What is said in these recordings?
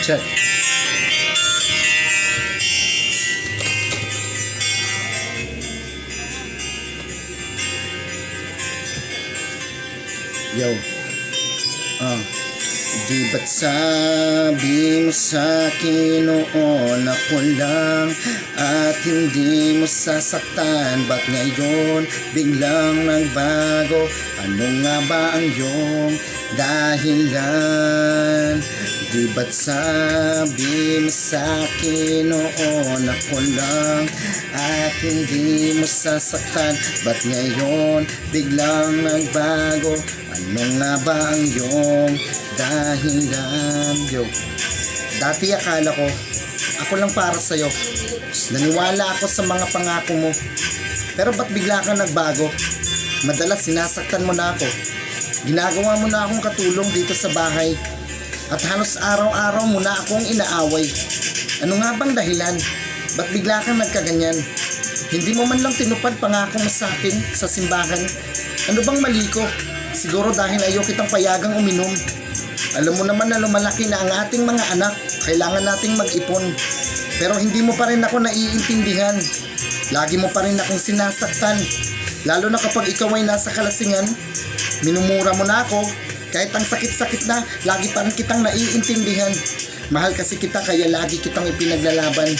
Check. Yo. Di ba't sabi mo sa'kin noon ako lang at hindi mo sasaktan? Ba't ngayon biglang nagbago? Ano nga ba ang iyong dahilan? Di ba't sabi mo sa'kin noon ako lang at hindi mo sasaktan? Ba't ngayon biglang nagbago? Ano nga ba ang iyong dahilan? Yo, dati akala ko ako lang para sa'yo. Naniwala ako sa mga pangako mo. Pero ba't bigla kang nagbago? Madalas sinasaktan mo na ako. Ginagawa mo na akong katulong dito sa bahay. At halos araw-araw mo na akong inaaway. Ano nga bang dahilan? Ba't bigla kang nagkaganyan? Hindi mo man lang tinupad pangako mo sa akin sa simbahan. Ano bang mali ko? Siguro dahil ayaw kitang payagang uminom. Alam mo naman na lumalaki na ang ating mga anak. Kailangan nating mag-ipon. Pero hindi mo pa rin ako naiintindihan. Lagi mo pa rin akong sinasaktan. Lalo na kapag ikaw ay nasa kalasingan. Minumura mo na ako. Kahit ang sakit-sakit na, lagi pa rin kitang naiintindihan. Mahal kasi kita kaya lagi kitang ipinaglalaban.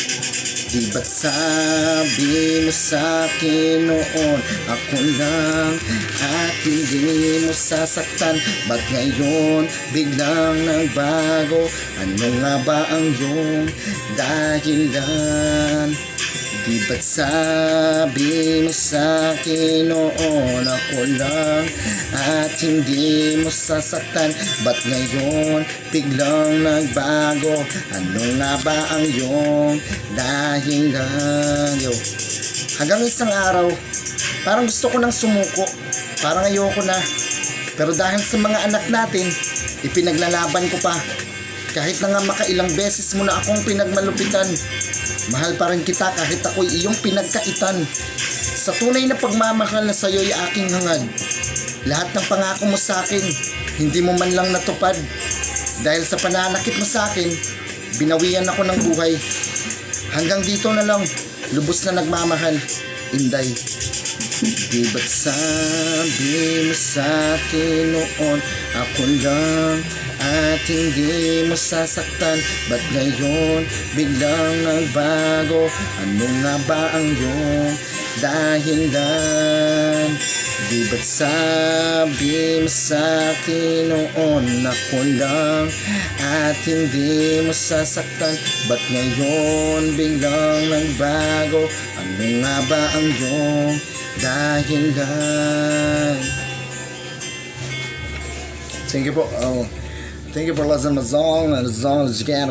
Di ba't sabi mo sa'kin noon ako lang at hindi mo sasaktan? Ba't ngayon biglang nagbago? Ano nga ba ang iyong dahilan? Di ba't sabi mo sa'kin noon ako lang at hindi mo sasaktan? Ba't ngayon biglang nagbago? Ano nga ba ang iyong dahilan? Yo. Hanggang isang araw, parang gusto ko nang sumuko. Parang ayoko na. Pero dahil sa mga anak natin, ipinaglalaban ko pa. Kahit na nga makailang beses mo na akong pinagmalupitan, mahal pa rin kita kahit ako'y iyong pinagkaitan. Sa tunay na pagmamahal na sa'yo'y aking hangad. Lahat ng pangako mo sa'kin, hindi mo man lang natupad. Dahil sa pananakit mo sa'kin, binawian ako ng buhay. Hanggang dito na lang, lubos na nagmamahal, Inday. Di ba't sabi mo sa'kin noon ako lang at hindi mo sasaktan? Ba't ngayon biglang nagbago? Ano nga ba ang iyong dahilan? Di ba't sabi mo sa'kin noon ako lang at hindi mo sasaktan? Ba't ngayon biglang nagbago? Ano nga ba ang iyong dahilan? Thank you po. Thank you for listening to my song. And the song is again.